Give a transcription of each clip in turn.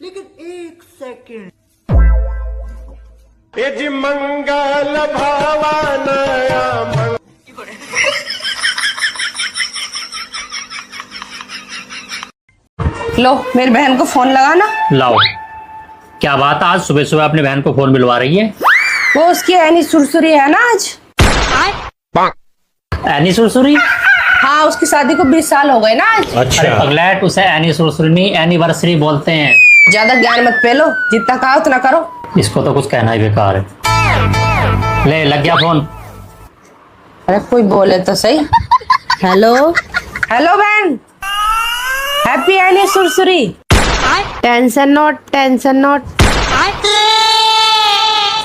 लेकिन एक सेकंड। यजि मंगल भावनया लो मेरी बहन को फोन लगा ना। लाओ। क्या बात है, आज सुबह सुबह अपनी बहन को फोन मिलवा रही है? वो उसकी ऐनी सुरसुरी है ना आज। एनी सुरसुरी? हाँ, उसकी शादी को 20 साल हो गए ना आज। अच्छा। पगलैट, उसे एनी सुरसुरी नहीं एनिवर्सरी बोलते हैं। ज्यादा ज्ञान मत पेलो, जितना कहा उतना करो। इसको तो कुछ कहना ही बेकार है। ले लग गया फोन। अरे कोई बोले तो सही। हेलो हेलो बहन, हैप्पी एनिवर्सरी। Tension note.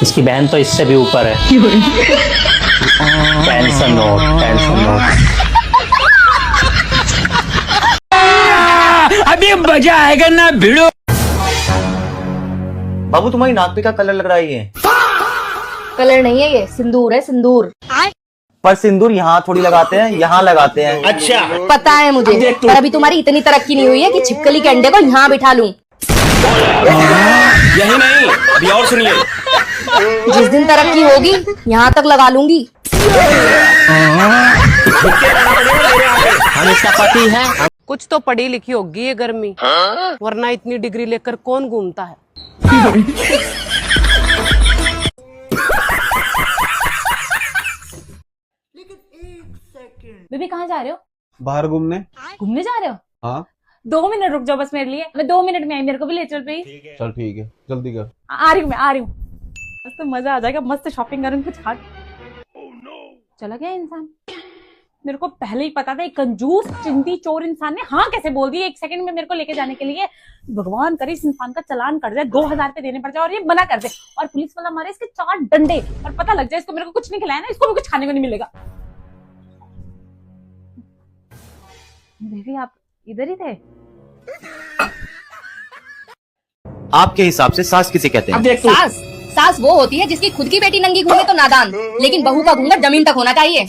इसकी बहन तो इससे भी ऊपर है। Tension note. अभी मजा आएगा ना भिड़ो। बाबू तुम्हारी नाक पे क्या कलर लग रहा है ये? कलर नहीं है, ये सिंदूर है, सिंदूर। पर सिंदूर यहाँ थोड़ी लगाते हैं, यहाँ लगाते हैं। अच्छा। पता है मुझे, पर अभी तुम्हारी इतनी तरक्की नहीं हुई है कि छिपकली के अंडे को यहाँ बिठा लूं। यही नहीं, अभी और सुनिए। जिस दिन तरक्की होगी यहाँ तक लगा लूंगी। हम इसका पति है। कुछ तो पढ़ी लिखी होगी ये गर्मी, वरना इतनी डिग्री लेकर कौन घूमता है। लेकिन एक सेकंड। बेबी कहाँ जा रहे हो? बाहर घूमने जा रहे हो? हाँ 2 मिनट रुक जाओ बस मेरे लिए। मैं 2 मिनट में आई, मेरे को भी ले चल पे। चल ठीक है, जल्दी कर। आ रही हूँ। बस तो मजा आ जाएगा, मस्त शॉपिंग करूंगी कुछ खा। चला गया इंसान। मेरे को पहले ही पता था, एक कंजूस चिंती चोर इंसान ने हाँ कैसे बोल दिया 1 सेकंड में मेरे को लेके जाने के लिए। भगवान करे इस इंसान का चालान कर जाए, 2000 रुपए देने पड़ जाए और ये मना कर दे, और पुलिस वाला मारे इसके 4 डंडे और पता लग जाए इसको मेरे को कुछ नहीं खिलाया ना, इसको भी कुछ खाने को नहीं मिलेगा। बेबी आप इधर ही थे? आपके हिसाब से सास किसे कहते हैं? सास वो होती है जिसकी खुद की बेटी नंगी घूमे तो नादान, लेकिन बहू का घूंघट जमीन तक होना चाहिए। यही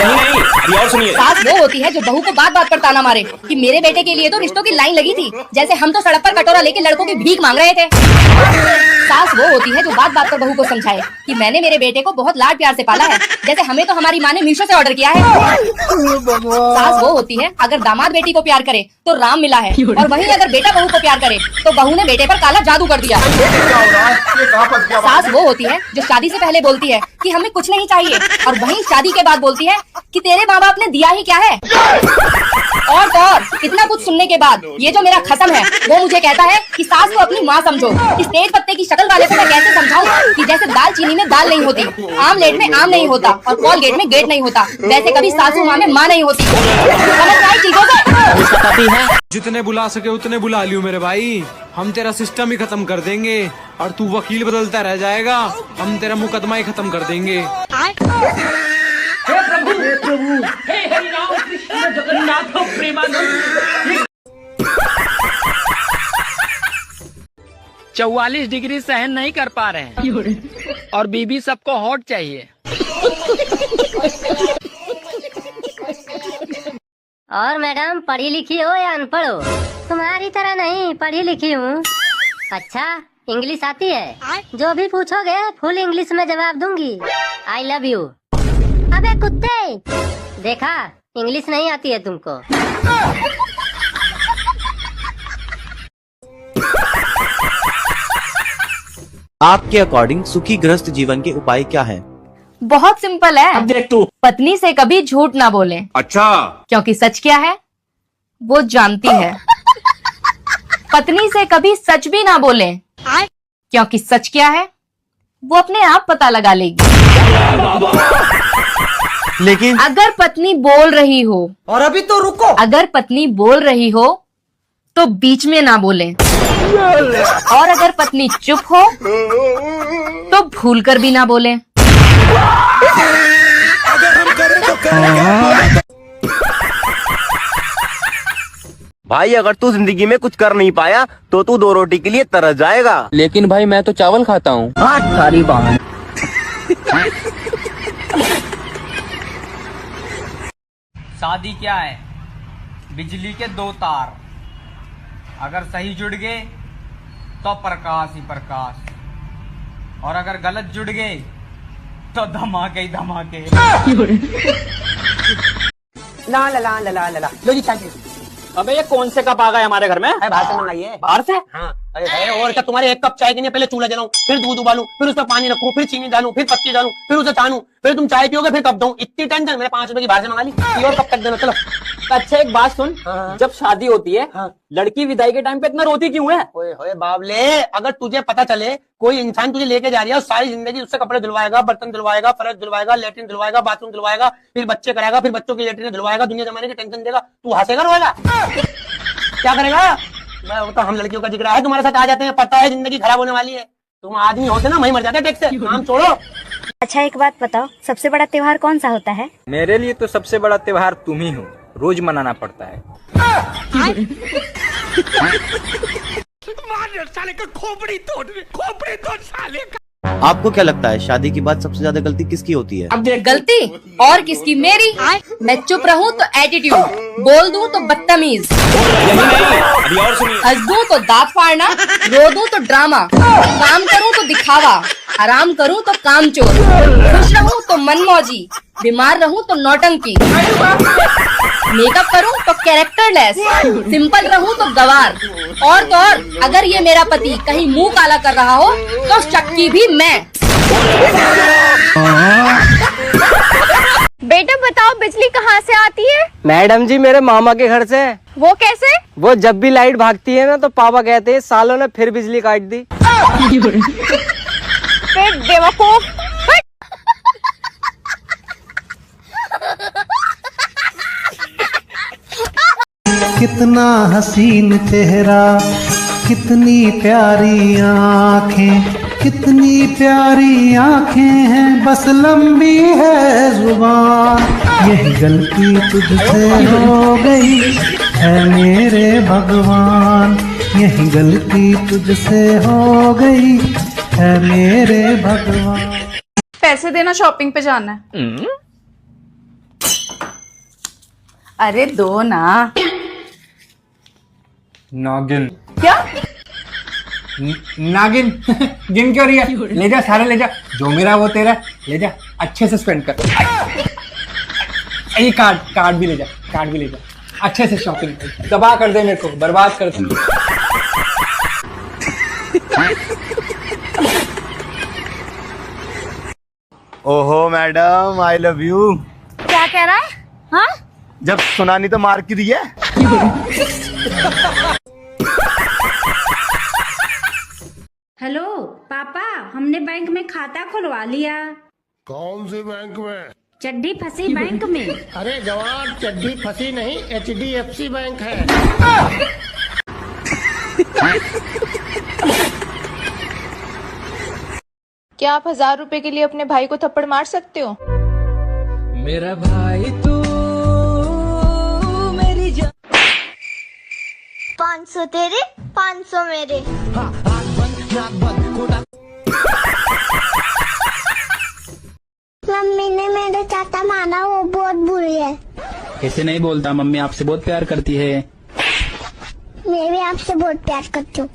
नहीं, अभी और सुनिए। सास वो होती है जो बहू को बात बात पर ताना मारे कि मेरे बेटे के लिए तो रिश्तों की लाइन लगी थी, जैसे हम तो सड़क पर कटोरा लेके लड़कों की भीख मांग रहे थे। सास वो होती है जो बात बात पर बहू को समझाए कि मैंने मेरे बेटे को बहुत लाड प्यार से पाला है, जैसे हमें तो हमारी माँ ने मीशो से ऑर्डर किया है। सास वो होती है अगर दामाद बेटी को प्यार करे तो राम मिला है, और वहीं अगर बेटा बहू को प्यार करे तो बहू ने बेटे पर काला जादू कर दिया। सास वो होती है जो शादी से पहले बोलती है कि हमें कुछ नहीं चाहिए, और वहीं शादी के बाद बोलती है कि तेरे माँ बाप ने दिया ही क्या है। और तो और इतना कुछ सुनने के बाद ये जो मेरा खसम है वो मुझे कहता है कि सास को अपनी माँ समझो। इस तेज पत्ते की शक्ल वाले को मैं कैसे समझाऊं कि जैसे दाल चीनी में दाल नहीं होती, आमलेट में आम नहीं होता और कॉलगेट में गेट नहीं होता, वैसे कभी सासू माँ में माँ नहीं होती। समझ में आई चीजों से? जितने बुला सके उतने बुला लियो मेरे भाई, हम तेरा सिस्टम ही खत्म कर देंगे और तू वकील बदलता रह जाएगा, हम तेरा मुकदमा ही खत्म कर देंगे। हे प्रभु, हे हरि राम कृष्ण जगन्नाथ प्रेमानंद। 44 डिग्री सहन नहीं कर पा रहे हैं और बीबी सबको हॉट चाहिए। और मैडम पढ़ी लिखी हो या अनपढ़ हो? तुम्हारी तरह नहीं, पढ़ी लिखी हूँ। अच्छा, इंग्लिश आती है? जो भी पूछोगे फुल इंग्लिश में जवाब दूंगी। I love you. अबे कुत्ते, देखा इंग्लिश नहीं आती है तुमको। आपके अकॉर्डिंग सुखी गृहस्थ जीवन के उपाय क्या है? बहुत सिंपल है। अब देख तू। पत्नी से कभी झूठ ना बोले। अच्छा। क्योंकि सच क्या है वो जानती है। पत्नी से कभी सच भी ना बोले, क्योंकि सच क्या है वो अपने आप पता लगा लेगी। लेकिन अगर पत्नी बोल रही हो, और अभी तो रुको, अगर पत्नी बोल रही हो तो बीच में ना बोले, और अगर पत्नी चुप हो तो भूल कर भी ना बोले। भाई अगर तू जिंदगी में कुछ कर नहीं पाया तो तू 2 रोटी के लिए तरस जाएगा। लेकिन भाई मैं तो चावल खाता हूँ। शादी क्या है? बिजली के 2 तार, अगर सही जुड़ गए तो प्रकाश ही प्रकाश, और अगर गलत जुड़ गए तो धमाके ही धमाके। ला ला ला ला ला ला लो जी चाय। अबे ये कौन से कप आ गए हमारे घर में? बाहर से मंगाइए। बाहर से? हाँ। अरे और क्या, तुम्हारे एक कप चाय के लिए पहले चूल्हा जलाऊं, फिर दूध उबालूं, फिर उसमें पानी रखूं, फिर चीनी डालूं, फिर पत्ती डालूं, फिर उसे छानूं, फिर तुम चाय पियोगे, फिर कप दूं। इतनी टेंशन, मैंने 5 रुपए की बाहर से मंगा ली। ये और कब तक देना? चलो। अच्छा एक बात सुन, जब शादी होती है लड़की विदाई के टाइम पे इतना रोती क्यों है? ओए होए बाबले, अगर तुझे पता चले कोई इंसान तुझे लेके जा रही है और सारी जिंदगी उससे कपड़े धुलवाएगा, बर्तन धुलवाएगा, फर्श धुलवाएगा, लेटरिन धुलवाएगा, बाथरूम धुलवाएगा, फिर बच्चे कराएगा, फिर बच्चों की लेटरिन धुलवाएगा, दुनिया जमाने की टेंशन देगा, तू हंसेगा रोएगा? क्या करेगा? वो तो हम लड़कियों का जिक्र है, तुम्हारे साथ आ जाते हैं, पता है जिंदगी खराब होने वाली है। तुम आदमी होते ना, वहीं मर जाते टेक से। काम छोड़ो। अच्छा एक बात बताओ, सबसे बड़ा त्योहार कौन सा होता है? मेरे लिए तो सबसे बड़ा त्योहार तुम ही हो, रोज मनाना पड़ता है। साले का खोपड़ी तोड़ साले का। आपको क्या लगता है शादी के बाद सबसे ज्यादा गलती किसकी होती है? गलती और किसकी? मेरी। मैं चुप रहूं तो एटीट्यूड, बोल दूं तो बदतमीज, अभी और सुनिए। हंस दूं तो दांत फाड़ना, रो दूं तो ड्रामा, काम करूं तो दिखावा, आराम करूं तो कामचोर, खुश रहूं तो मनमौजी, बीमार रहूं तो नौटंकी, मेकअप करूं तो कैरेक्टरलेस, सिंपल रहूं तो गवार, और तो और अगर ये मेरा पति कहीं मुंह काला कर रहा हो तो शक्की भी मैं। बेटा बताओ बिजली कहाँ से आती है? मैडम जी मेरे मामा के घर से। वो कैसे? वो जब भी लाइट भागती है ना तो पापा कहते हैं सालों ने फिर बिजली काट दी। फिर बेवकूफ। कितना हसीन चेहरा, कितनी प्यारी आँखें, कितनी प्यारी आँखें हैं, बस लंबी है जुबान। यही गलती तुझसे हो गई है मेरे भगवान, यही गलती तुझसे हो गई है मेरे भगवान। पैसे देना, शॉपिंग पे जाना है। अरे दो ना। नागिन। क्या? नागिन गिन क्यों रही है? ले जा सारे ले जा, जो मेरा वो तेरा, ले जा, अच्छे से स्पेंड कर। ये कार्ड भी ले जा, कार्ड भी ले जा, अच्छे से शॉपिंग तबाह कर दे, मेरे को बर्बाद कर दे। ओहो मैडम, आई लव यू। क्या कह रहा है? हाँ? जब सुनानी तो मार की रही है। हेलो पापा, हमने बैंक में खाता खुलवा लिया। कौन से बैंक में? चड्डी फंसी बैंक में। अरे जवान, चड्डी फंसी नहीं, HDFC बैंक है। क्या आप 1000 रुपए के लिए अपने भाई को थप्पड़ मार सकते हो? मेरा भाई तू मेरी जान। 500 तेरे, 500 मेरे। मम्मी ने मेरे चाचा माना, वो बहुत बुरी है। ऐसे नहीं बोलता, मम्मी आपसे बहुत प्यार करती है। मैं भी आपसे बहुत प्यार करती हूँ।